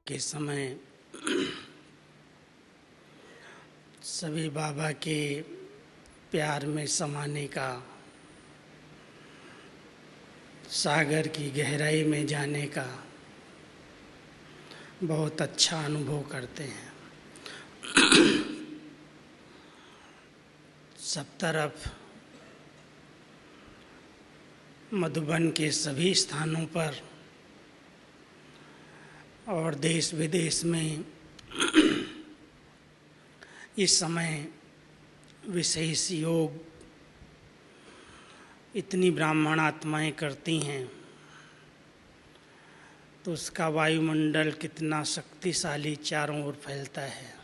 के समय सभी बाबा के प्यार में समाने का, सागर की गहराई में जाने का बहुत अच्छा अनुभव करते हैं। सब तरफ मधुबन के सभी स्थानों पर और देश विदेश में इस समय विशेष योग इतनी ब्राह्मण आत्माएं करती हैं, तो उसका वायुमंडल कितना शक्तिशाली चारों ओर फैलता है।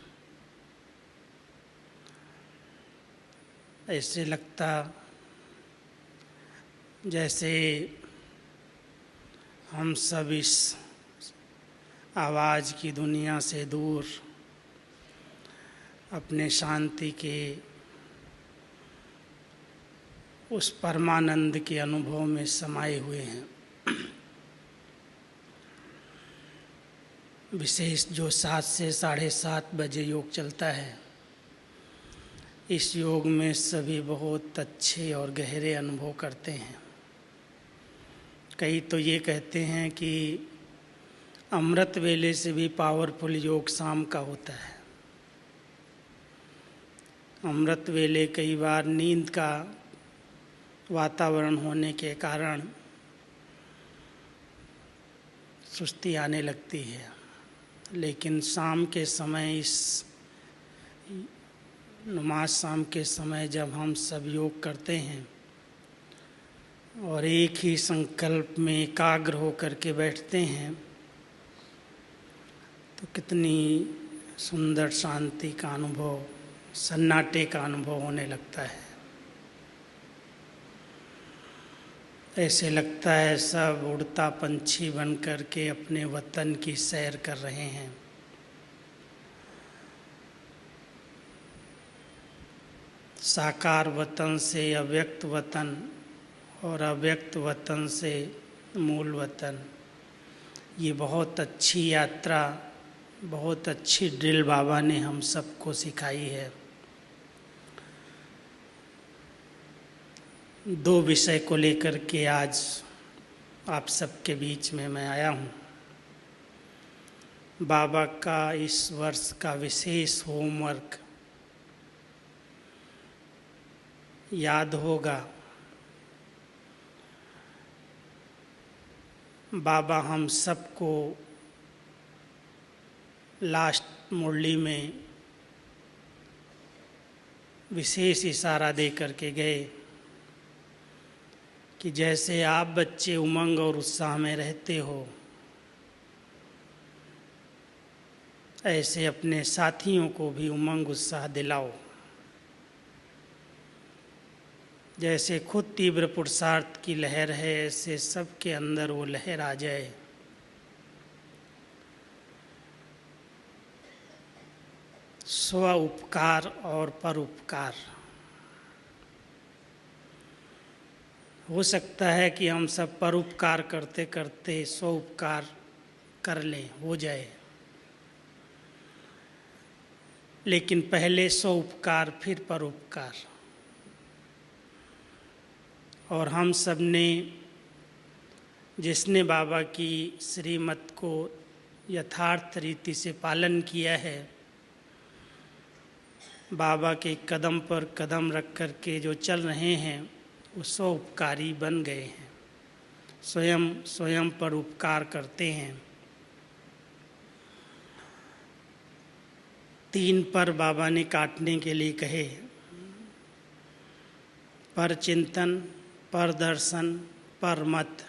ऐसे लगता जैसे हम सब इस आवाज़ की दुनिया से दूर अपने शांति के उस परमानंद के अनुभव में समाये हुए हैं। विशेष जो 7 से 7:30 बजे योग चलता है, इस योग में सभी बहुत अच्छे और गहरे अनुभव करते हैं। कई तो ये कहते हैं कि अमृत वेले से भी पावरफुल योग शाम का होता है। अमृत वेले कई बार नींद का वातावरण होने के कारण सुस्ती आने लगती है, लेकिन शाम के समय, इस नमाज शाम के समय जब हम सब योग करते हैं और एक ही संकल्प में एकाग्र होकर के बैठते हैं, तो कितनी सुंदर शांति का अनुभव, सन्नाटे का अनुभव होने लगता है। ऐसे लगता है सब उड़ता पंछी बन कर के अपने वतन की सैर कर रहे हैं। साकार वतन से अव्यक्त वतन और अव्यक्त वतन से मूल वतन, ये बहुत अच्छी यात्रा, बहुत अच्छी ड्रिल बाबा ने हम सबको सिखाई है। 2 विषय को लेकर के आज आप सबके बीच में मैं आया हूँ। बाबा का इस वर्ष का विशेष होमवर्क याद होगा। बाबा हम सबको लास्ट मुरली में विशेष इशारा दे करके गए कि जैसे आप बच्चे उमंग और उत्साह में रहते हो, ऐसे अपने साथियों को भी उमंग उत्साह दिलाओ। जैसे खुद तीव्र पुरुषार्थ की लहर है, ऐसे सबके अंदर वो लहर आ जाए। स्व उपकार और परोपकार। हो सकता है कि हम सब परोपकार करते करते स्व उपकार कर लें, हो जाए, लेकिन पहले स्व उपकार फिर परोपकार। और हम सब ने, जिसने बाबा की श्रीमत को यथार्थ रीति से पालन किया है, बाबा के कदम पर कदम रख कर के जो चल रहे हैं, वो स्व उपकारी बन गए हैं। स्वयं पर उपकार करते हैं। 3 पर बाबा ने काटने के लिए कहे: पर चिंतन, पर दर्शन, पर मत।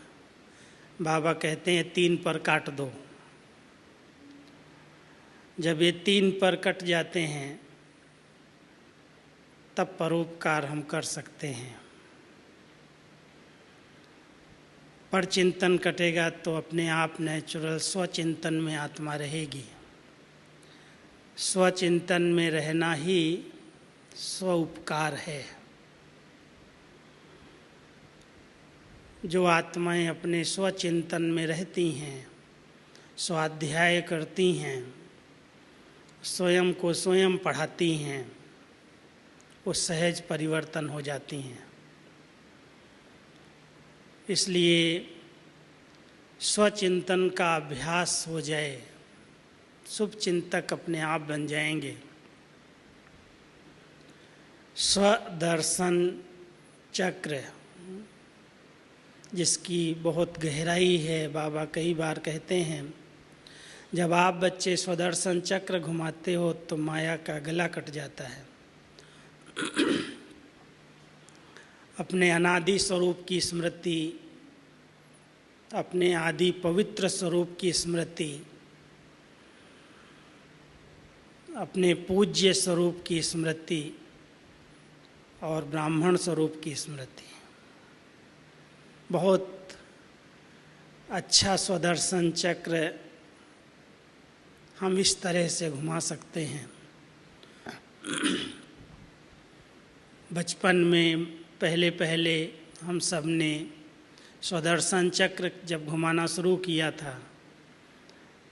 बाबा कहते हैं 3 पर काट दो। जब ये 3 पर कट जाते हैं, तब परोपकार हम कर सकते हैं। पर चिंतन कटेगा तो अपने आप नेचुरल स्वचिंतन में आत्मा रहेगी। स्वचिंतन में रहना ही स्व उपकार है। जो आत्माएं अपने स्वचिंतन में रहती हैं, स्वाध्याय करती हैं, स्वयं को स्वयं पढ़ाती हैं, वो सहज परिवर्तन हो जाती हैं। इसलिए स्वचिंतन का अभ्यास हो जाए, शुभ चिंतक अपने आप बन जाएंगे। स्वदर्शन चक्र जिसकी बहुत गहराई है, बाबा कई बार कहते हैं, जब आप बच्चे स्वदर्शन चक्र घुमाते हो तो माया का गला कट जाता है। अपने अनादि स्वरूप की स्मृति, अपने आदि पवित्र स्वरूप की स्मृति, अपने पूज्य स्वरूप की स्मृति और ब्राह्मण स्वरूप की स्मृति, बहुत अच्छा स्वदर्शन चक्र हम इस तरह से घुमा सकते हैं। बचपन में पहले हम सब ने स्वदर्शन चक्र जब घुमाना शुरू किया था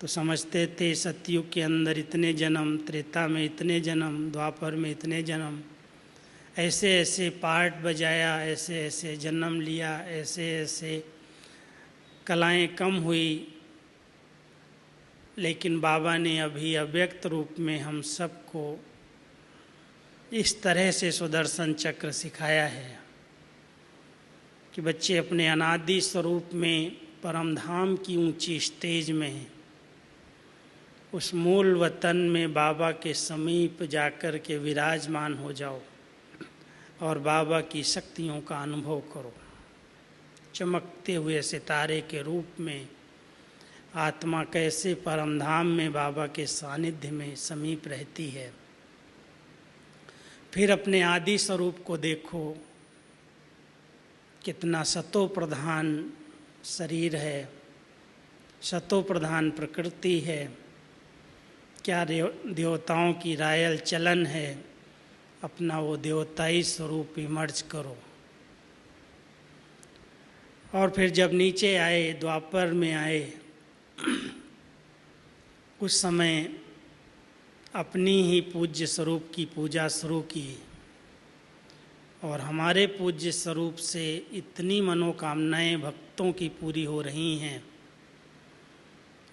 तो समझते थे सतयुग के अंदर इतने जन्म, त्रेता में इतने जन्म, द्वापर में इतने जन्म, ऐसे ऐसे पार्ट बजाया, ऐसे ऐसे जन्म लिया, ऐसे ऐसे कलाएं कम हुई। लेकिन बाबा ने अभी अव्यक्त रूप में हम सबको इस तरह से सुदर्शन चक्र सिखाया है कि बच्चे अपने अनादि स्वरूप में परमधाम की ऊंची स्टेज में, उस मूल वतन में बाबा के समीप जाकर के विराजमान हो जाओ और बाबा की शक्तियों का अनुभव करो। चमकते हुए सितारे के रूप में आत्मा कैसे परमधाम में बाबा के सानिध्य में समीप रहती है। फिर अपने आदि स्वरूप को देखो, कितना सतो प्रधान शरीर है, सतो प्रधान प्रकृति है, क्या देवताओं की रायल चलन है। अपना वो देवताई स्वरूप इमर्ज करो। और फिर जब नीचे आए, द्वापर में आए, कुछ समय अपनी ही पूज्य स्वरूप की पूजा शुरू की और हमारे पूज्य स्वरूप से इतनी मनोकामनाएं भक्तों की पूरी हो रही हैं।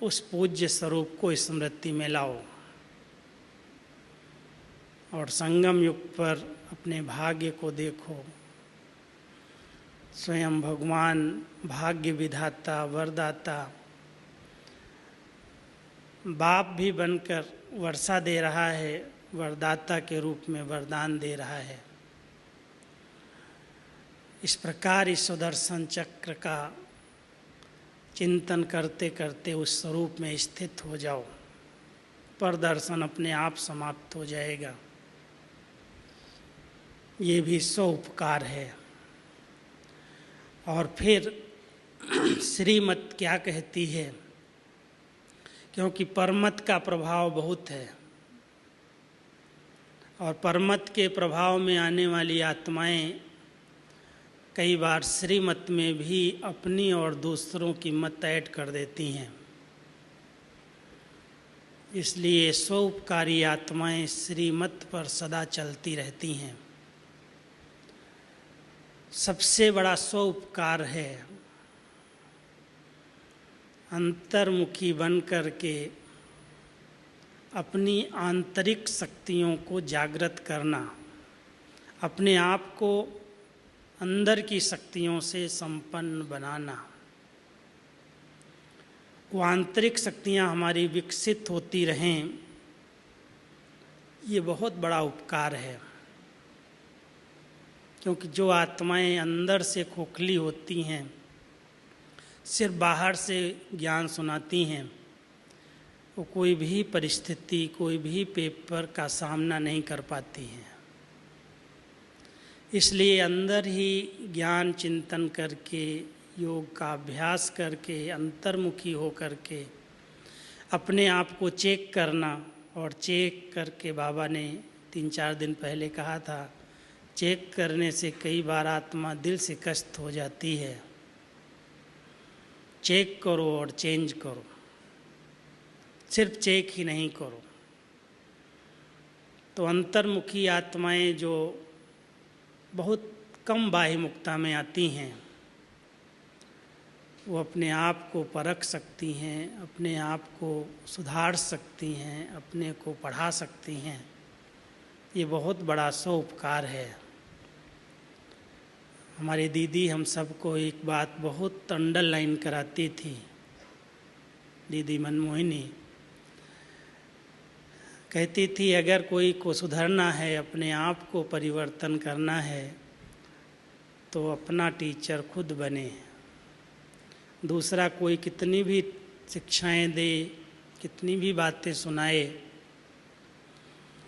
उस पूज्य स्वरूप को स्मृति में लाओ और संगम युग पर अपने भाग्य को देखो। स्वयं भगवान भाग्य विधाता, वरदाता, बाप भी बनकर वर्षा दे रहा है, वरदाता के रूप में वरदान दे रहा है। इस प्रकार इस सुदर्शन चक्र का चिंतन करते करते उस स्वरूप में स्थित हो जाओ, पर दर्शन अपने आप समाप्त हो जाएगा। ये भी स्व उपकार है। और फिर श्रीमत क्या कहती है, क्योंकि परमत का प्रभाव बहुत है और परमत के प्रभाव में आने वाली आत्माएं कई बार श्रीमत में भी अपनी और दूसरों की मत ऐड कर देती हैं। इसलिए स्वउपकारी आत्माएं श्रीमत पर सदा चलती रहती हैं। सबसे बड़ा स्वउपकार है अंतर्मुखी बन कर के अपनी आंतरिक शक्तियों को जागृत करना, अपने आप को अंदर की शक्तियों से संपन्न बनाना। वो आंतरिक शक्तियाँ हमारी विकसित होती रहें, ये बहुत बड़ा उपकार है। क्योंकि जो आत्माएं अंदर से खोखली होती हैं, सिर्फ बाहर से ज्ञान सुनाती हैं, वो कोई भी परिस्थिति, कोई भी पेपर का सामना नहीं कर पाती हैं। इसलिए अंदर ही ज्ञान चिंतन करके, योग का अभ्यास करके, अंतर्मुखी हो करके अपने आप को चेक करना। और चेक करके बाबा ने 3-4 दिन पहले कहा था, चेक करने से कई बार आत्मा दिल से कष्ट हो जाती है। चेक करो और चेंज करो। सिर्फ चेक ही नहीं करो। तो अंतर्मुखी आत्माएं जो बहुत कम बाह्यमुखता में आती हैं, वो अपने आप को परख सकती हैं, अपने आप को सुधार सकती हैं, अपने को पढ़ा सकती हैं। ये बहुत बड़ा सौउपकार है। हमारी दीदी हम सबको एक बात बहुत अंडरलाइन कराती थी, दीदी मनमोहिनी कहती थी, अगर कोई को सुधरना है, अपने आप को परिवर्तन करना है, तो अपना टीचर खुद बने। दूसरा कोई कितनी भी शिक्षाएं दे, कितनी भी बातें सुनाए,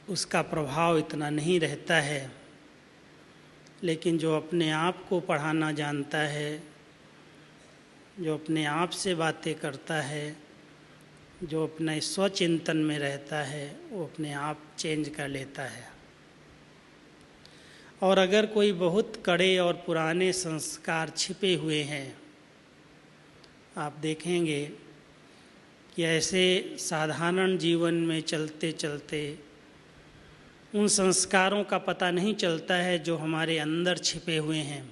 उसका प्रभाव इतना नहीं रहता है। लेकिन जो अपने आप को पढ़ाना जानता है, जो अपने आप से बातें करता है, जो अपने स्वचिंतन में रहता है, वो अपने आप चेंज कर लेता है। और अगर कोई बहुत कड़े और पुराने संस्कार छिपे हुए हैं, आप देखेंगे कि ऐसे साधारण जीवन में चलते चलते उन संस्कारों का पता नहीं चलता है जो हमारे अंदर छिपे हुए हैं।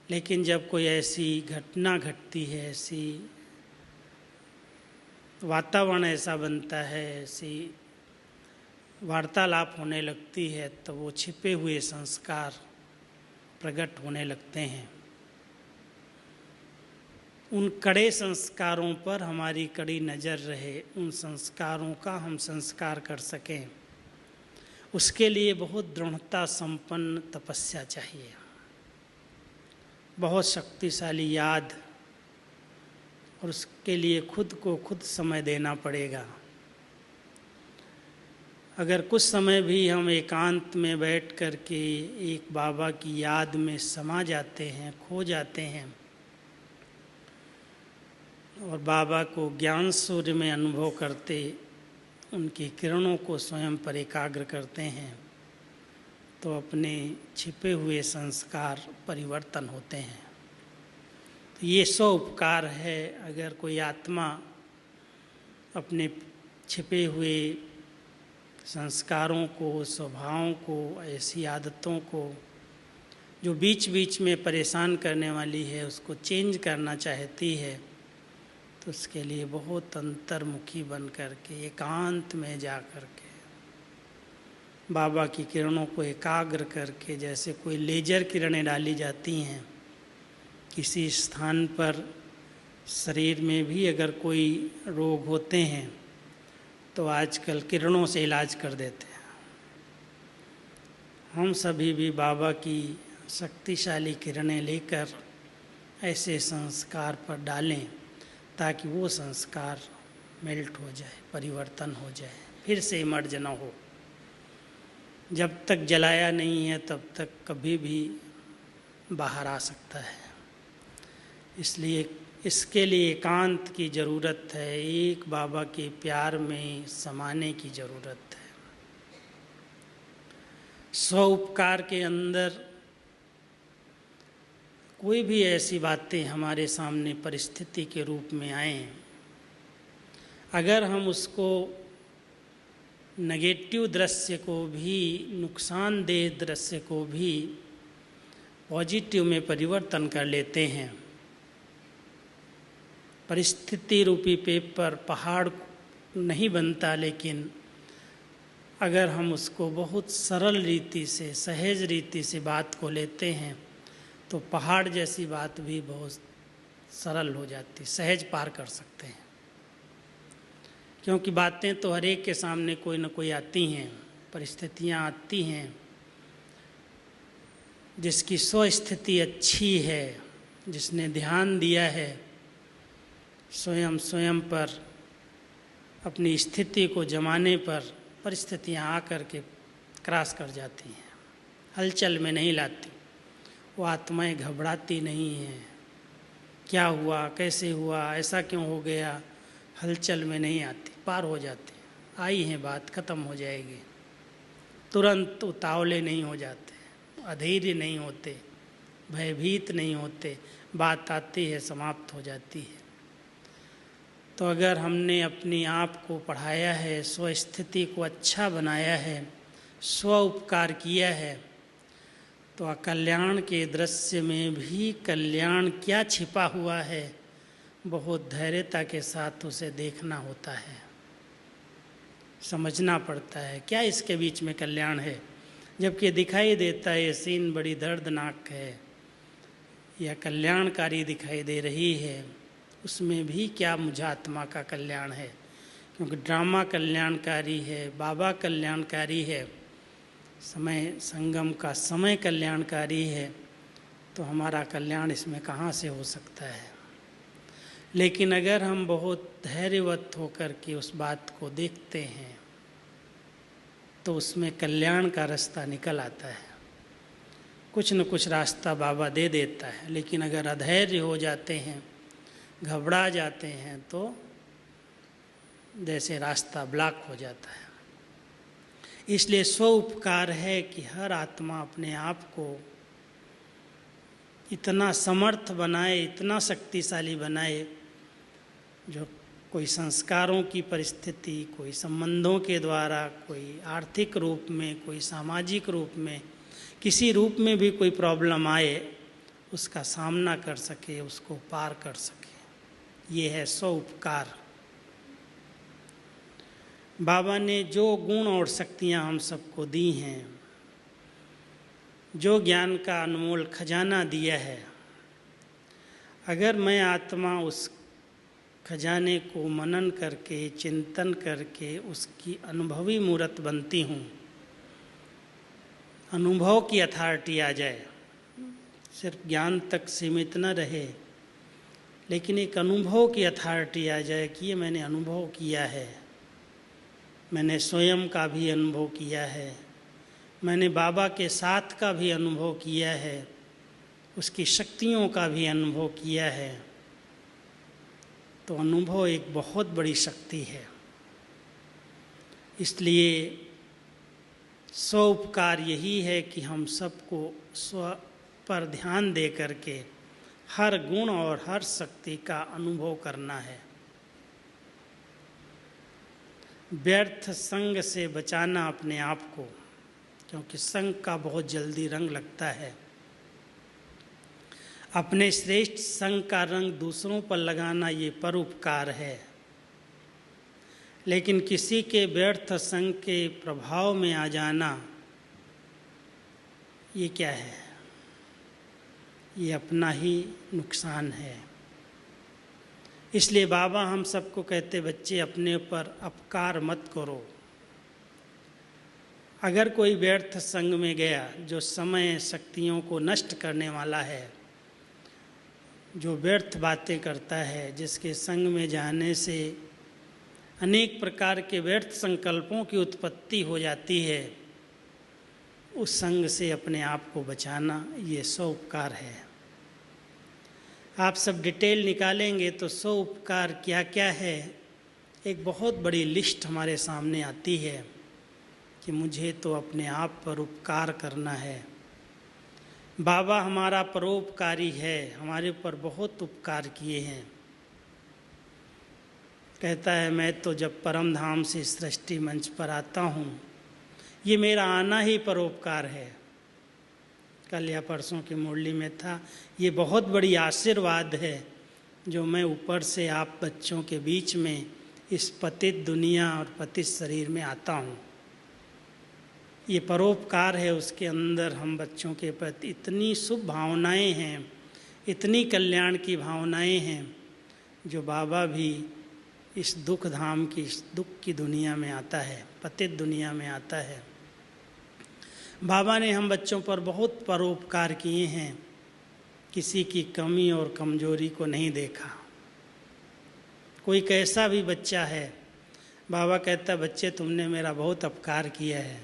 लेकिन जब कोई ऐसी घटना घटती है, ऐसी वातावरण ऐसा बनता है, ऐसी वार्तालाप होने लगती है, तो वो छिपे हुए संस्कार प्रकट होने लगते हैं। उन कड़े संस्कारों पर हमारी कड़ी नज़र रहे, उन संस्कारों का हम संस्कार कर सकें, उसके लिए बहुत दृढ़ता संपन्न तपस्या चाहिए, बहुत शक्तिशाली याद, और उसके लिए खुद को खुद समय देना पड़ेगा। अगर कुछ समय भी हम एकांत में बैठ कर के एक बाबा की याद में समा जाते हैं, खो जाते हैं, और बाबा को ज्ञान सूर्य में अनुभव करते, उनकी किरणों को स्वयं पर एकाग्र करते हैं, तो अपने छिपे हुए संस्कार परिवर्तन होते हैं। तो ये सौउपकार है। अगर कोई आत्मा अपने छिपे हुए संस्कारों को, स्वभावों को, ऐसी आदतों को जो बीच बीच में परेशान करने वाली है, उसको चेंज करना चाहती है, तो उसके लिए बहुत अंतर्मुखी बन कर के एकांत में जा कर के बाबा की किरणों को एकाग्र करके, जैसे कोई लेजर किरणें डाली जाती हैं किसी स्थान पर, शरीर में भी अगर कोई रोग होते हैं तो आजकल किरणों से इलाज कर देते हैं। हम सभी भी बाबा की शक्तिशाली किरणें लेकर ऐसे संस्कार पर डालें, ताकि वो संस्कार मेल्ट हो जाए, परिवर्तन हो जाए, फिर से मर्ज न हो। जब तक जलाया नहीं है तब तक कभी भी बाहर आ सकता है। इसलिए इसके लिए एकांत की ज़रूरत है, एक बाबा के प्यार में समाने की ज़रूरत है। स्वउपकार के अंदर कोई भी ऐसी बातें हमारे सामने परिस्थिति के रूप में आएं, अगर हम उसको नेगेटिव दृश्य को भी, नुकसानदेह दृश्य को भी पॉजिटिव में परिवर्तन कर लेते हैं, परिस्थिति रूपी पेपर पहाड़ नहीं बनता, लेकिन अगर हम उसको बहुत सरल रीति से, सहज रीति से बात को लेते हैं, तो पहाड़ जैसी बात भी बहुत सरल हो जाती, सहज पार कर सकते हैं। क्योंकि बातें तो हर एक के सामने कोई न कोई आती हैं, परिस्थितियाँ आती हैं। जिसकी स्वस्थिति अच्छी है, जिसने ध्यान दिया है स्वयं पर, अपनी स्थिति को जमाने पर, परिस्थितियाँ आकर के क्रॉस कर जाती हैं, हलचल में नहीं लाती। वो आत्माएं घबराती नहीं हैं, क्या हुआ, कैसे हुआ, ऐसा क्यों हो गया, हलचल में नहीं आती, पार हो जाती। आई है बात, ख़त्म हो जाएगी। तुरंत उतावले नहीं हो जाते, अधैर्य नहीं होते, भयभीत नहीं होते, बात आती है, समाप्त हो जाती है। तो अगर हमने अपने आप को पढ़ाया है, स्वस्थिति को अच्छा बनाया है, स्व उपकार किया है, तो अकल्याण के दृश्य में भी कल्याण क्या छिपा हुआ है, बहुत धैर्यता के साथ उसे देखना होता है, समझना पड़ता है क्या इसके बीच में कल्याण है। जबकि दिखाई देता है ये सीन बड़ी दर्दनाक है या कल्याणकारी दिखाई दे रही है, उसमें भी क्या मुझे आत्मा का कल्याण है, क्योंकि ड्रामा कल्याणकारी है, बाबा कल्याणकारी है, समय संगम का समय कल्याणकारी है, तो हमारा कल्याण इसमें कहाँ से हो सकता है। लेकिन अगर हम बहुत धैर्यवत होकर के उस बात को देखते हैं तो उसमें कल्याण का रास्ता निकल आता है। कुछ न कुछ रास्ता बाबा दे देता है, लेकिन अगर अधैर्य हो जाते हैं, घबरा जाते हैं, तो जैसे रास्ता ब्लॉक हो जाता है। इसलिए स्व उपकार है कि हर आत्मा अपने आप को इतना समर्थ बनाए, इतना शक्तिशाली बनाए, जो कोई संस्कारों की परिस्थिति, कोई संबंधों के द्वारा, कोई आर्थिक रूप में, कोई सामाजिक रूप में, किसी रूप में भी कोई प्रॉब्लम आए, उसका सामना कर सके, उसको पार कर सके। ये है स्व उपकार। बाबा ने जो गुण और शक्तियाँ हम सबको दी हैं, जो ज्ञान का अनमोल खजाना दिया है, अगर मैं आत्मा उस खजाने को मनन करके, चिंतन करके उसकी अनुभवी मूर्त बनती हूँ, अनुभव की अथॉरिटी आ जाए, सिर्फ ज्ञान तक सीमित न रहे, लेकिन एक अनुभव की अथॉरिटी आ जाए कि ये मैंने अनुभव किया है, मैंने स्वयं का भी अनुभव किया है, मैंने बाबा के साथ का भी अनुभव किया है, उसकी शक्तियों का भी अनुभव किया है, तो अनुभव एक बहुत बड़ी शक्ति है। इसलिए स्व उपकार यही है कि हम सबको स्व पर ध्यान दे करके हर गुण और हर शक्ति का अनुभव करना है। व्यर्थ संग से बचाना अपने आप को, क्योंकि संग का बहुत जल्दी रंग लगता है। अपने श्रेष्ठ संग का रंग दूसरों पर लगाना ये परोपकार है, लेकिन किसी के व्यर्थ संग के प्रभाव में आ जाना ये क्या है, ये अपना ही नुकसान है। इसलिए बाबा हम सबको कहते, बच्चे अपने ऊपर अपकार मत करो। अगर कोई व्यर्थ संग में गया जो समय शक्तियों को नष्ट करने वाला है, जो व्यर्थ बातें करता है, जिसके संग में जाने से अनेक प्रकार के व्यर्थ संकल्पों की उत्पत्ति हो जाती है, उस संग से अपने आप को बचाना ये स्व उपकार है। आप सब डिटेल निकालेंगे तो स्व उपकार क्या क्या है, एक बहुत बड़ी लिस्ट हमारे सामने आती है कि मुझे तो अपने आप पर उपकार करना है। बाबा हमारा परोपकारी है, हमारे ऊपर बहुत उपकार किए हैं। कहता है मैं तो जब परम धाम से सृष्टि मंच पर आता हूँ, ये मेरा आना ही परोपकार है। कल या परसों की मुरली में था, ये बहुत बड़ी आशीर्वाद है जो मैं ऊपर से आप बच्चों के बीच में इस पतित दुनिया और पतित शरीर में आता हूँ। ये परोपकार है, उसके अंदर हम बच्चों के प्रति इतनी शुभ भावनाएं हैं, इतनी कल्याण की भावनाएं हैं, जो बाबा भी इस दुख धाम की, इस दुख की दुनिया में आता है, पतित दुनिया में आता है। बाबा ने हम बच्चों पर बहुत परोपकार किए हैं, किसी की कमी और कमजोरी को नहीं देखा। कोई कैसा भी बच्चा है, बाबा कहता बच्चे तुमने मेरा बहुत उपकार किया है,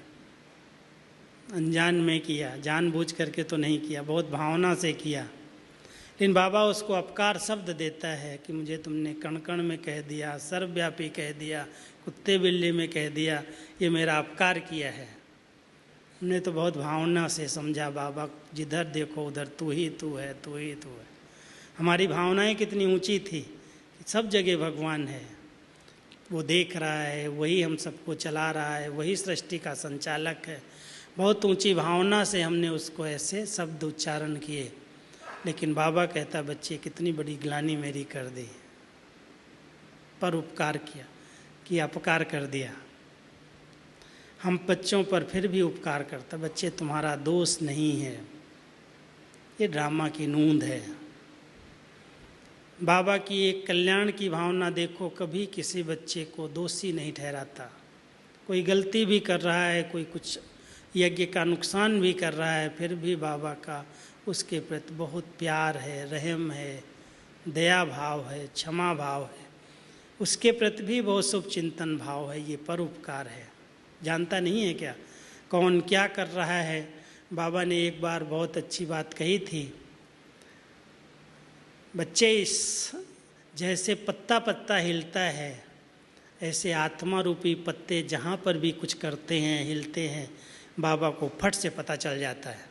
अनजान में किया, जानबूझ करके तो नहीं किया, बहुत भावना से किया, लेकिन बाबा उसको अपकार शब्द देता है कि मुझे तुमने कण कण में कह दिया, सर्वव्यापी कह दिया, कुत्ते बिल्ली में कह दिया, ये मेरा अपकार किया है। हमने तो बहुत भावना से समझा, बाबा जिधर देखो उधर तू ही तू है, तू ही तू है। हमारी भावनाएं कितनी ऊंची थी सब जगह भगवान है, वो देख रहा है, वही हम सबको चला रहा है, वही सृष्टि का संचालक है। बहुत ऊंची भावना से हमने उसको ऐसे शब्द उच्चारण किए, लेकिन बाबा कहता बच्चे कितनी बड़ी ग्लानि मेरी कर दी, पर उपकार किया कि अपकार कर दिया। हम बच्चों पर फिर भी उपकार करता, बच्चे तुम्हारा दोष नहीं है, ये ड्रामा की नूंद है। बाबा की एक कल्याण की भावना देखो, कभी किसी बच्चे को दोषी नहीं ठहराता। कोई गलती भी कर रहा है, कोई कुछ यज्ञ का नुकसान भी कर रहा है, फिर भी बाबा का उसके प्रति बहुत प्यार है, रहम है, दया भाव है, क्षमा भाव है, उसके प्रति भी बहुत शुभ चिंतन भाव है। ये परोपकार है। जानता नहीं है क्या कौन क्या कर रहा है? बाबा ने एक बार बहुत अच्छी बात कही थी, बच्चे इस जैसे पत्ता पत्ता हिलता है, ऐसे आत्मा रूपी पत्ते जहाँ पर भी कुछ करते हैं, हिलते हैं, बाबा को फट से पता चल जाता है।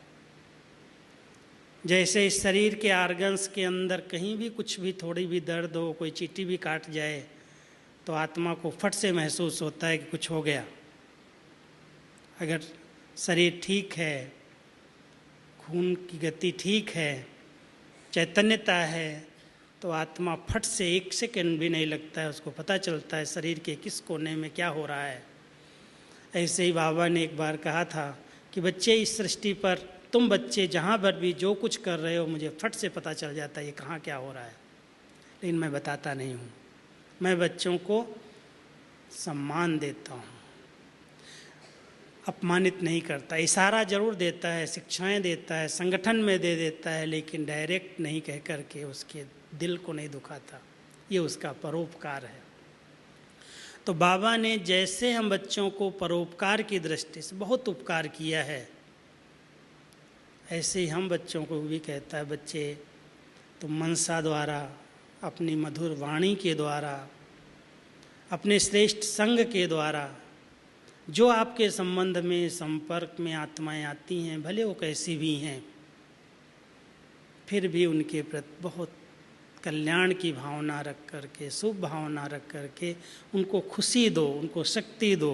जैसे इस शरीर के आर्गन्स के अंदर कहीं भी कुछ भी थोड़ी भी दर्द हो, कोई चींटी भी काट जाए, तो आत्मा को फट से महसूस होता है कि कुछ हो गया। अगर शरीर ठीक है, खून की गति ठीक है, चैतन्यता है, तो आत्मा फट से 1 सेकंड भी नहीं लगता है, उसको पता चलता है शरीर के किस कोने में क्या हो रहा है। ऐसे ही बाबा ने एक बार कहा था कि बच्चे इस सृष्टि पर तुम बच्चे जहाँ पर भी जो कुछ कर रहे हो, मुझे फट से पता चल जाता है ये कहाँ क्या हो रहा है, लेकिन मैं बताता नहीं हूँ। मैं बच्चों को सम्मान देता हूँ, अपमानित नहीं करता। इशारा जरूर देता है, शिक्षाएं देता है, संगठन में दे देता है, लेकिन डायरेक्ट नहीं कह करके उसके दिल को नहीं दुखाता। ये उसका परोपकार है। तो बाबा ने जैसे हम बच्चों को परोपकार की दृष्टि से बहुत उपकार किया है, ऐसे ही हम बच्चों को भी कहता है बच्चे तुम मनसा द्वारा, अपनी मधुर वाणी के द्वारा, अपने श्रेष्ठ संग के द्वारा, जो आपके संबंध में संपर्क में आत्माएं आती हैं, भले वो कैसी भी हैं, फिर भी उनके प्रति बहुत कल्याण की भावना रख करके, शुभ भावना रख करके उनको खुशी दो, उनको शक्ति दो,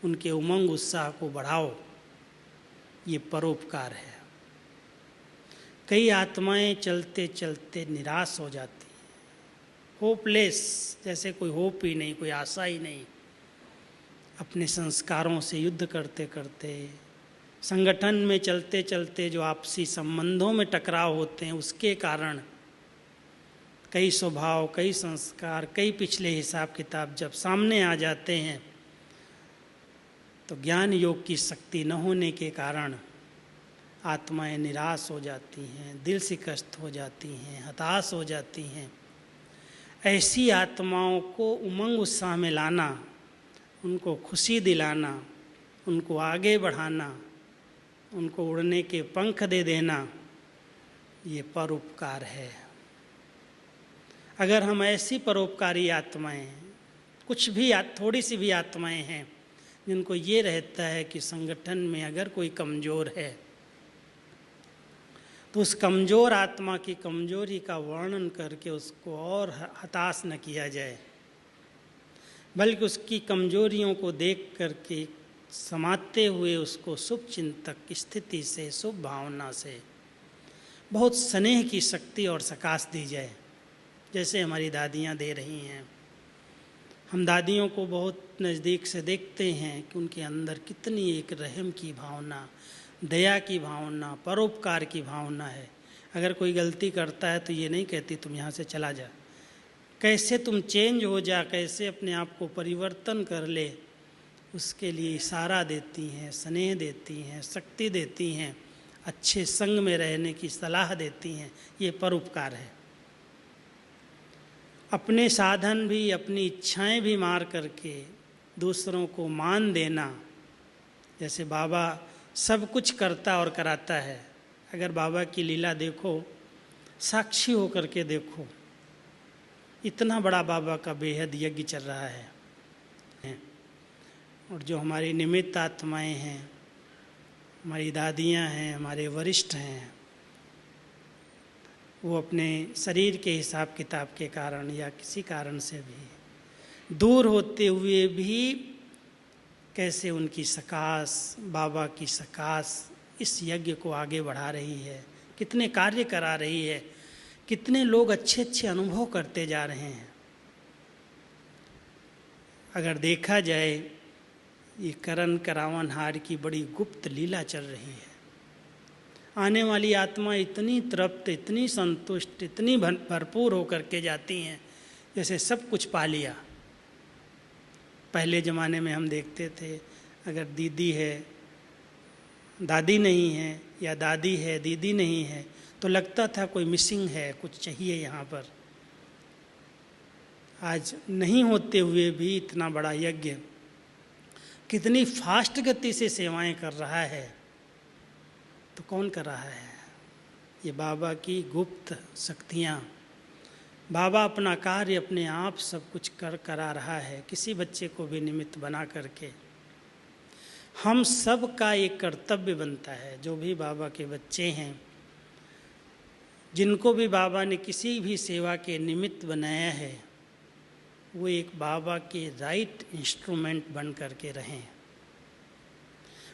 उनके उमंग उत्साह को बढ़ाओ। ये परोपकार है। कई आत्माएं चलते चलते निराश हो जाती हैं, होपलेस, जैसे कोई होप ही नहीं, कोई आशा ही नहीं। अपने संस्कारों से युद्ध करते करते, संगठन में चलते चलते जो आपसी संबंधों में टकराव होते हैं, उसके कारण कई स्वभाव, कई संस्कार, कई पिछले हिसाब किताब जब सामने आ जाते हैं, तो ज्ञान योग की शक्ति न होने के कारण आत्माएं निराश हो जाती हैं, दिल शिकस्त हो जाती हैं, हताश हो जाती हैं। ऐसी आत्माओं को उमंग उत्साह में लाना, उनको खुशी दिलाना, उनको आगे बढ़ाना, उनको उड़ने के पंख दे देना, ये परोपकार है। अगर हम ऐसी परोपकारी आत्माएं, कुछ भी थोड़ी सी भी आत्माएं हैं जिनको ये रहता है कि संगठन में अगर कोई कमज़ोर है, तो उस कमज़ोर आत्मा की कमज़ोरी का वर्णन करके उसको और हताश न किया जाए, बल्कि उसकी कमजोरियों को देख करके समाते हुए उसको शुभ चिंतक स्थिति से, शुभ भावना से बहुत स्नेह की शक्ति और सकाश दी जाए, जैसे हमारी दादियाँ दे रही हैं। हम दादियों को बहुत नज़दीक से देखते हैं कि उनके अंदर कितनी एक रहम की भावना, दया की भावना, परोपकार की भावना है। अगर कोई गलती करता है तो ये नहीं कहती तुम यहाँ से चला जा, कैसे तुम चेंज हो जा, कैसे अपने आप को परिवर्तन कर ले, उसके लिए इशारा देती हैं, स्नेह देती हैं, शक्ति देती हैं, अच्छे संग में रहने की सलाह देती हैं। ये परोपकार है। अपने साधन भी, अपनी इच्छाएं भी मार करके दूसरों को मान देना। जैसे बाबा सब कुछ करता और कराता है। अगर बाबा की लीला देखो, साक्षी होकर के देखो, इतना बड़ा बाबा का बेहद यज्ञ चल रहा है। और जो हमारी निमित्त आत्माएं हैं, हमारी दादियां हैं, हमारे वरिष्ठ हैं, वो अपने शरीर के हिसाब किताब के कारण या किसी कारण से भी दूर होते हुए भी कैसे उनकी सकाश, बाबा की सकाश इस यज्ञ को आगे बढ़ा रही है, कितने कार्य करा रही है, कितने लोग अच्छे अच्छे अनुभव करते जा रहे हैं। अगर देखा जाए, ये करण करावनहार की बड़ी गुप्त लीला चल रही है। आने वाली आत्मा इतनी तृप्त, इतनी संतुष्ट, इतनी भरपूर होकर के जाती हैं जैसे सब कुछ पा लिया। पहले ज़माने में हम देखते थे, अगर दीदी है, दादी नहीं है, या दादी है, दीदी नहीं है, तो लगता था कोई मिसिंग है, कुछ चाहिए यहाँ पर। आज नहीं होते हुए भी इतना बड़ा यज्ञ कितनी फास्ट गति से सेवाएं कर रहा है, तो कौन कर रहा है? ये बाबा की गुप्त शक्तियाँ। बाबा अपना कार्य अपने आप सब कुछ करा रहा है, किसी बच्चे को भी निमित्त बना करके। हम सब का एक कर्तव्य बनता है, जो भी बाबा के बच्चे हैं, जिनको भी बाबा ने किसी भी सेवा के निमित्त बनाया है, वो एक बाबा के राइट इंस्ट्रूमेंट बन करके रहें।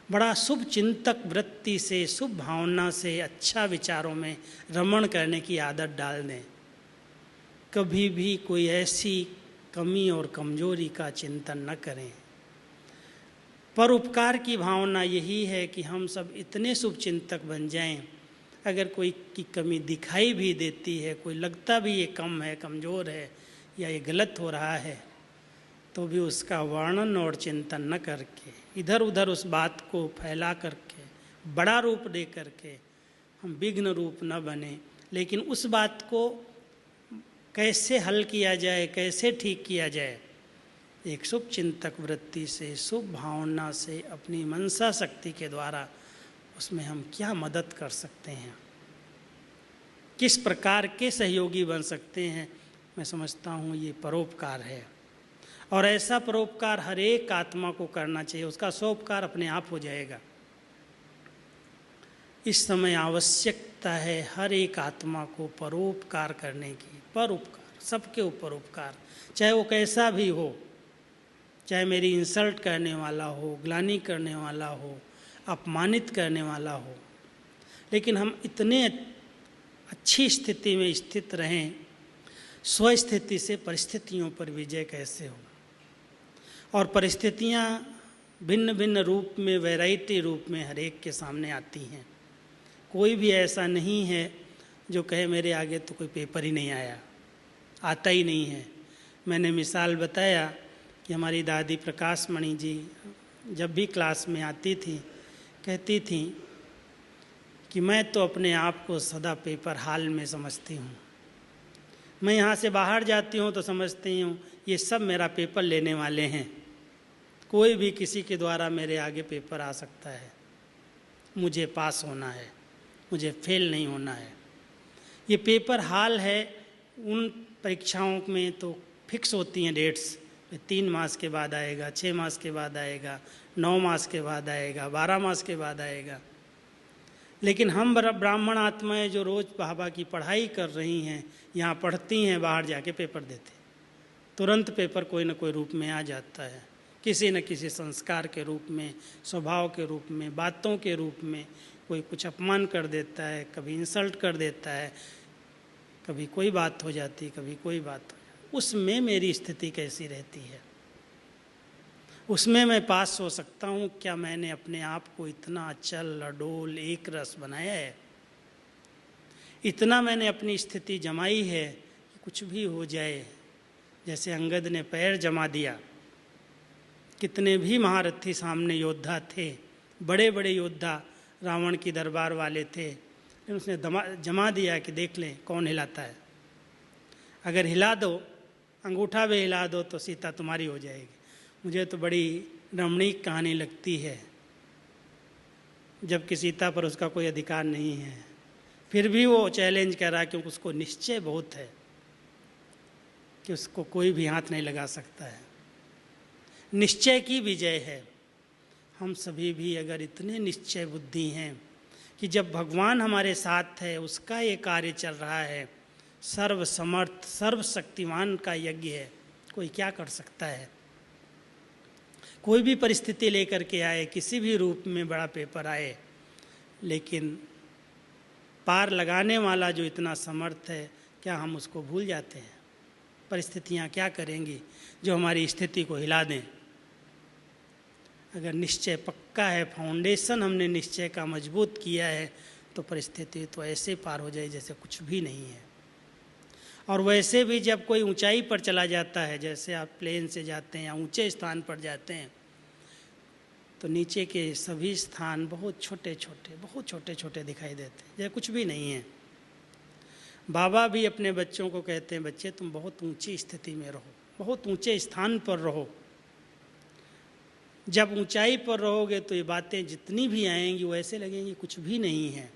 बड़ा शुभ चिंतक वृत्ति से, शुभ भावना से, अच्छा विचारों में रमण करने की आदत डाल दें। कभी भी कोई ऐसी कमी और कमजोरी का चिंतन न करें। परोपकार की भावना यही है कि हम सब इतने शुभ चिंतक बन जाएं, अगर कोई की कमी दिखाई भी देती है, कोई लगता भी ये कम है, कमज़ोर है या ये गलत हो रहा है, तो भी उसका वर्णन और चिंतन न करके, इधर उधर उस बात को फैला करके, बड़ा रूप दे करके हम विघ्न रूप न बने, लेकिन उस बात को कैसे हल किया जाए, कैसे ठीक किया जाए, एक शुभ चिंतक वृत्ति से, शुभ भावना से, अपनी मनसा शक्ति के द्वारा उसमें हम क्या मदद कर सकते हैं, किस प्रकार के सहयोगी बन सकते हैं, मैं समझता हूँ ये परोपकार है। और ऐसा परोपकार हर एक आत्मा को करना चाहिए, उसका सोपकार अपने आप हो जाएगा। इस समय आवश्यकता है हर एक आत्मा को परोपकार करने की। परोपकार, सबके ऊपर उपकार, चाहे वो कैसा भी हो, चाहे मेरी इंसल्ट करने वाला हो, ग्लानि करने वाला हो, अपमानित करने वाला हो, लेकिन हम इतने अच्छी स्थिति में स्थित रहें, स्वस्थिति से परिस्थितियों पर विजय कैसे हो। और परिस्थितियाँ भिन्न भिन्न रूप में, वैरायटी रूप में हर एक के सामने आती हैं। कोई भी ऐसा नहीं है जो कहे मेरे आगे तो कोई पेपर ही नहीं आया, आता ही नहीं है। मैंने मिसाल बताया कि हमारी दादी प्रकाश मणि जी जब भी क्लास में आती थी, कहती थी कि मैं तो अपने आप को सदा पेपर हाल में समझती हूँ। मैं यहाँ से बाहर जाती हूँ तो समझती हूँ ये सब मेरा पेपर लेने वाले हैं, कोई भी किसी के द्वारा मेरे आगे पेपर आ सकता है, मुझे पास होना है, मुझे फेल नहीं होना है। ये पेपर हाल है। उन परीक्षाओं में तो फिक्स होती हैं डेट्स, 3 मास के बाद आएगा, 6 मास के बाद आएगा, 9 मास के बाद आएगा, 12 मास के बाद आएगा। लेकिन हम ब्राह्मण आत्माएं जो रोज़ बाबा की पढ़ाई कर रही हैं, यहाँ पढ़ती हैं, बाहर जाके पेपर देते, तुरंत पेपर कोई न कोई रूप में आ जाता है, किसी न किसी संस्कार के रूप में, स्वभाव के रूप में, बातों के रूप में। कोई कुछ अपमान कर देता है, कभी इंसल्ट कर देता है, कभी कोई बात हो जाती, कभी कोई बात हो जाती। उसमें मेरी स्थिति कैसी रहती है, उसमें मैं पास हो सकता हूँ क्या? मैंने अपने आप को इतना अचल अडोल एक रस बनाया है, इतना मैंने अपनी स्थिति जमाई है कि कुछ भी हो जाए। जैसे अंगद ने पैर जमा दिया, कितने भी महारथी सामने योद्धा थे, बड़े बड़े योद्धा रावण की दरबार वाले थे, लेकिन उसने जमा दिया कि देख लें कौन हिलाता है। अगर हिला दो, अंगूठा भी हिला दो तो सीता तुम्हारी हो जाएगी। मुझे तो बड़ी रमणीक कहानी लगती है, जबकि सीता पर उसका कोई अधिकार नहीं है, फिर भी वो चैलेंज कर रहा, क्योंकि उसको निश्चय बहुत है कि उसको कोई भी हाथ नहीं लगा सकता है। निश्चय की विजय है। हम सभी भी अगर इतने निश्चय बुद्धि हैं कि जब भगवान हमारे साथ है, उसका ये कार्य चल रहा है, सर्वसमर्थ सर्वशक्तिमान का यज्ञ है, कोई क्या कर सकता है। कोई भी परिस्थिति लेकर के आए, किसी भी रूप में बड़ा पेपर आए, लेकिन पार लगाने वाला जो इतना समर्थ है, क्या हम उसको भूल जाते हैं। परिस्थितियाँ क्या करेंगी जो हमारी स्थिति को हिला दें। अगर निश्चय पक्का है, फाउंडेशन हमने निश्चय का मजबूत किया है, तो परिस्थिति तो ऐसे पार हो जाए जैसे कुछ भी नहीं है। और वैसे भी जब कोई ऊंचाई पर चला जाता है, जैसे आप प्लेन से जाते हैं या ऊंचे स्थान पर जाते हैं, तो नीचे के सभी स्थान बहुत छोटे छोटे दिखाई देते हैं, जैसे कुछ भी नहीं है। बाबा भी अपने बच्चों को कहते हैं, बच्चे तुम बहुत ऊंची स्थिति में रहो, बहुत ऊंचे स्थान पर रहो। जब ऊंचाई पर रहोगे तो ये बातें जितनी भी आएंगी वो ऐसे लगेंगी कुछ भी नहीं है।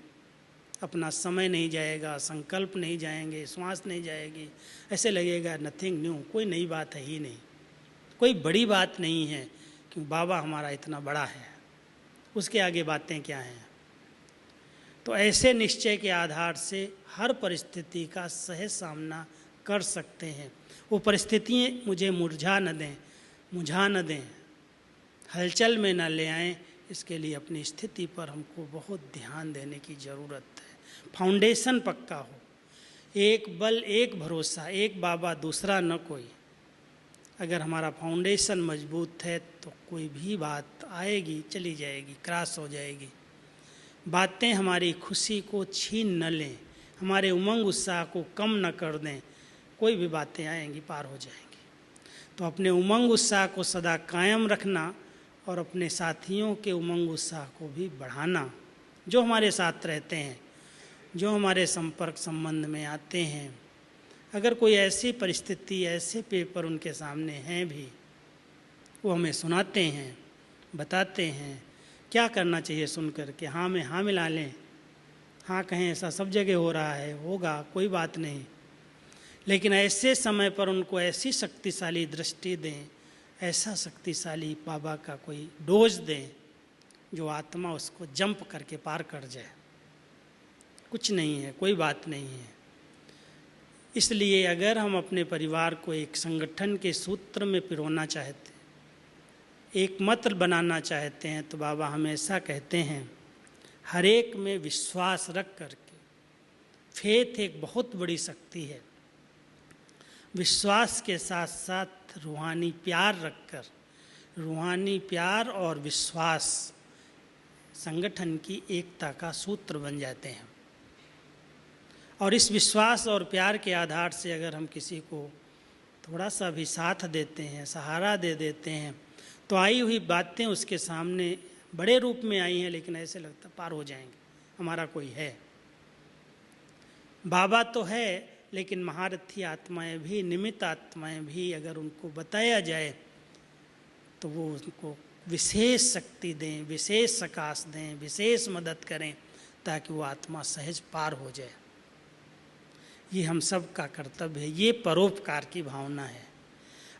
अपना समय नहीं जाएगा, संकल्प नहीं जाएंगे, श्वास नहीं जाएगी, ऐसे लगेगा नथिंग न्यू, कोई नई बात है ही नहीं, कोई बड़ी बात नहीं है, क्योंकि बाबा हमारा इतना बड़ा है, उसके आगे बातें क्या हैं। तो ऐसे निश्चय के आधार से हर परिस्थिति का सहज सामना कर सकते हैं। वो परिस्थितियाँ मुझे मुरझा न दें, हलचल में न ले आएं, इसके लिए अपनी स्थिति पर हमको बहुत ध्यान देने की ज़रूरत है। फाउंडेशन पक्का हो, एक बल एक भरोसा, एक बाबा दूसरा न कोई। अगर हमारा फाउंडेशन मजबूत है तो कोई भी बात आएगी चली जाएगी, क्रॉस हो जाएगी। बातें हमारी खुशी को छीन न लें, हमारे उमंग उत्साह को कम न कर दें। कोई भी बातें आएंगी पार हो जाएंगी। तो अपने उमंग उत्साह को सदा कायम रखना और अपने साथियों के उमंग उत्साह को भी बढ़ाना, जो हमारे साथ रहते हैं, जो हमारे संपर्क संबंध में आते हैं। अगर कोई ऐसी परिस्थिति, ऐसे पेपर उनके सामने हैं भी, वो हमें सुनाते हैं, बताते हैं क्या करना चाहिए। सुन कर के हाँ में हाँ मिला लें, हाँ कहें ऐसा सब जगह हो रहा है, होगा, कोई बात नहीं। लेकिन ऐसे समय पर उनको ऐसी शक्तिशाली दृष्टि दें, ऐसा शक्तिशाली बाबा का कोई डोज दें जो आत्मा उसको जंप करके पार कर जाए। कुछ नहीं है, कोई बात नहीं है। इसलिए अगर हम अपने परिवार को एक संगठन के सूत्र में पिरोना चाहते हैं, एक मत बनाना चाहते हैं, तो बाबा हमेशा कहते हैं हर एक में विश्वास रख करके। फेथ एक बहुत बड़ी शक्ति है। विश्वास के साथ साथ रूहानी प्यार रखकर, रूहानी प्यार और विश्वास संगठन की एकता का सूत्र बन जाते हैं। और इस विश्वास और प्यार के आधार से अगर हम किसी को थोड़ा सा भी साथ देते हैं, सहारा दे देते हैं, तो आई हुई बातें उसके सामने बड़े रूप में आई हैं, लेकिन ऐसे लगता पार हो जाएंगे, हमारा कोई है। बाबा तो है, लेकिन महारथी आत्माएं भी, निमित्त आत्माएं भी, अगर उनको बताया जाए तो वो उनको विशेष शक्ति दें, विशेष सकाश दें, विशेष मदद करें, ताकि वो आत्मा सहज पार हो जाए। ये हम सब का कर्तव्य है, ये परोपकार की भावना है।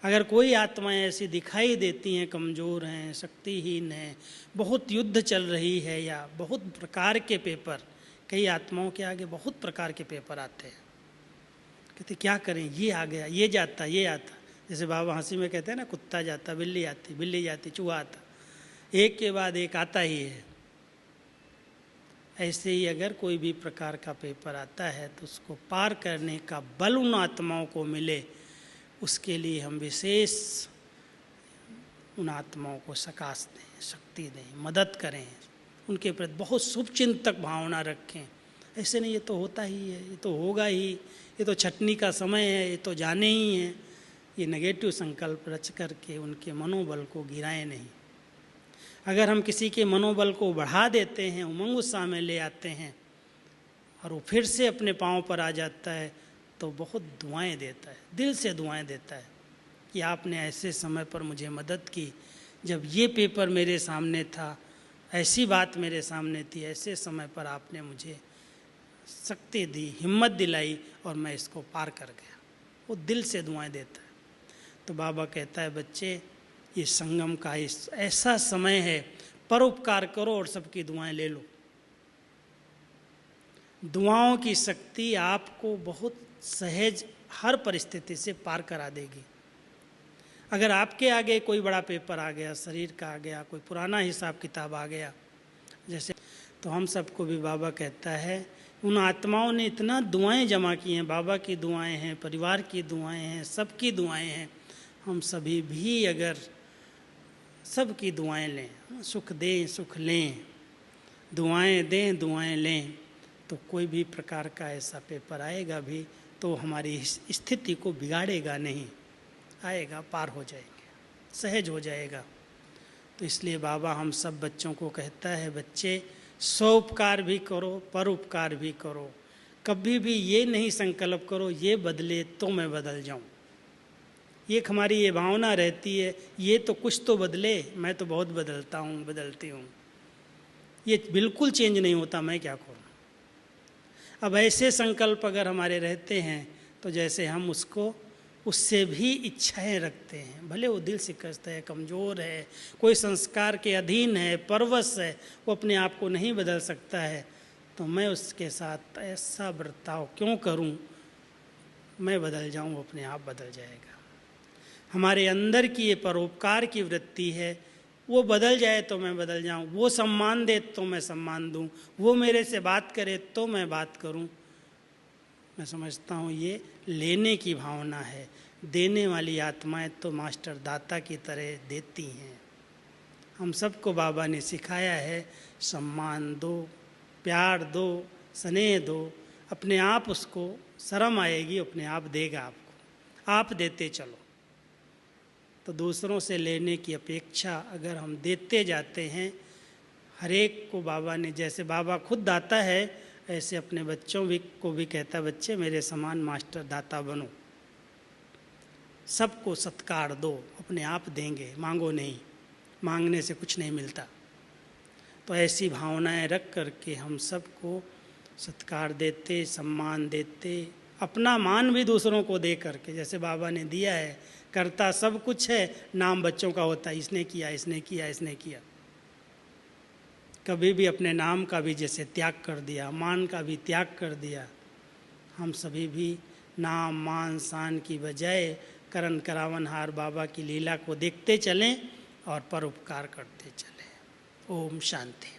अगर कोई आत्माएं ऐसी दिखाई देती हैं, कमज़ोर हैं, शक्तिहीन हैं, बहुत युद्ध चल रही है, या बहुत प्रकार के पेपर, कई आत्माओं के आगे बहुत प्रकार के पेपर आते हैं, कहते क्या करें, ये आ गया, ये जाता, ये आता। जैसे बाबा हंसी में कहते हैं ना, कुत्ता जाता, बिल्ली आती, बिल्ली जाती, चूहा आता, एक के बाद एक आता ही है। ऐसे ही अगर कोई भी प्रकार का पेपर आता है तो उसको पार करने का बल उन आत्माओं को मिले, उसके लिए हम विशेष उन आत्माओं को सकाश दें, शक्ति दें, मदद करें, उनके प्रति बहुत शुभचिंतक भावना रखें। ऐसे नहीं ये तो होता ही है, ये तो होगा ही, ये तो छटनी का समय है, ये तो जाने ही है, ये नेगेटिव संकल्प रच करके उनके मनोबल को गिराएं नहीं। अगर हम किसी के मनोबल को बढ़ा देते हैं, उमंग उत्साह में ले आते हैं, और वो फिर से अपने पाँव पर आ जाता है, तो बहुत दुआएं देता है, दिल से दुआएं देता है कि आपने ऐसे समय पर मुझे मदद की, जब ये पेपर मेरे सामने था, ऐसी बात मेरे सामने थी, ऐसे समय पर आपने मुझे शक्ति दी, हिम्मत दिलाई, और मैं इसको पार कर गया। वो दिल से दुआएं देता है। तो बाबा कहता है, बच्चे ये संगम का ऐसा समय है, परोपकार करो और सबकी दुआएं ले लो। दुआओं की शक्ति आपको बहुत सहज हर परिस्थिति से पार करा देगी। अगर आपके आगे कोई बड़ा पेपर आ गया, शरीर का आ गया, कोई पुराना हिसाब किताब आ गया जैसे, तो हम सबको भी बाबा कहता है उन आत्माओं ने इतना दुआएं जमा की हैं, बाबा की दुआएं हैं, परिवार की दुआएं हैं, सबकी दुआएं हैं। हम सभी भी अगर सबकी दुआएं लें, सुख दें सुख लें, दुआएं दें दुआएं लें, तो कोई भी प्रकार का ऐसा पेपर आएगा भी तो हमारी स्थिति को बिगाड़ेगा नहीं, आएगा, पार हो जाएंगे, सहज हो जाएगा। तो इसलिए बाबा हम सब बच्चों को कहता है, बच्चे स्वउपकार भी करो, परोपकार भी करो। कभी भी ये नहीं संकल्प करो ये बदले तो मैं बदल जाऊं। एक हमारी ये भावना रहती है, ये तो कुछ तो बदले, मैं तो बहुत बदलता हूँ, बदलती हूँ, ये बिल्कुल चेंज नहीं होता, मैं क्या करूँ। अब ऐसे संकल्प अगर हमारे रहते हैं तो जैसे हम उसको उससे भी इच्छाएं रखते हैं, भले वो दिल शिकस्त है, कमज़ोर है, कोई संस्कार के अधीन है, परवश है, वो अपने आप को नहीं बदल सकता है, तो मैं उसके साथ ऐसा बर्ताव क्यों करूं, मैं बदल जाऊं, वो अपने आप बदल जाएगा। हमारे अंदर की ये परोपकार की वृत्ति है, वो बदल जाए तो मैं बदल जाऊं, वो सम्मान दे तो मैं सम्मान दूं, वो मेरे से बात करे तो मैं बात करूं। मैं समझता हूँ ये लेने की भावना है। देने वाली आत्माएं तो मास्टर दाता की तरह देती हैं। हम सबको बाबा ने सिखाया है, सम्मान दो, प्यार दो, स्नेह दो, अपने आप उसको शर्म आएगी, अपने आप देगा आपको, आप देते चलो। तो दूसरों से लेने की अपेक्षा अगर हम देते जाते हैं, हर एक को बाबा ने, जैसे बाबा खुद दाता है, ऐसे अपने बच्चों को भी कहता, बच्चे मेरे समान मास्टर दाता बनो, सबको सत्कार दो, अपने आप देंगे, मांगो नहीं, मांगने से कुछ नहीं मिलता। तो ऐसी भावनाएं रख करके हम सबको सत्कार देते, सम्मान देते, अपना मान भी दूसरों को दे करके, जैसे बाबा ने दिया है, करता सब कुछ है, नाम बच्चों का होता है, इसने किया इसने किया इसने किया। कभी भी अपने नाम का भी जैसे त्याग कर दिया, मान का भी त्याग कर दिया। हम सभी भी नाम मान शान की बजाय करण करावनहार बाबा की लीला को देखते चलें और परोपकार करते चलें। ओम शांति।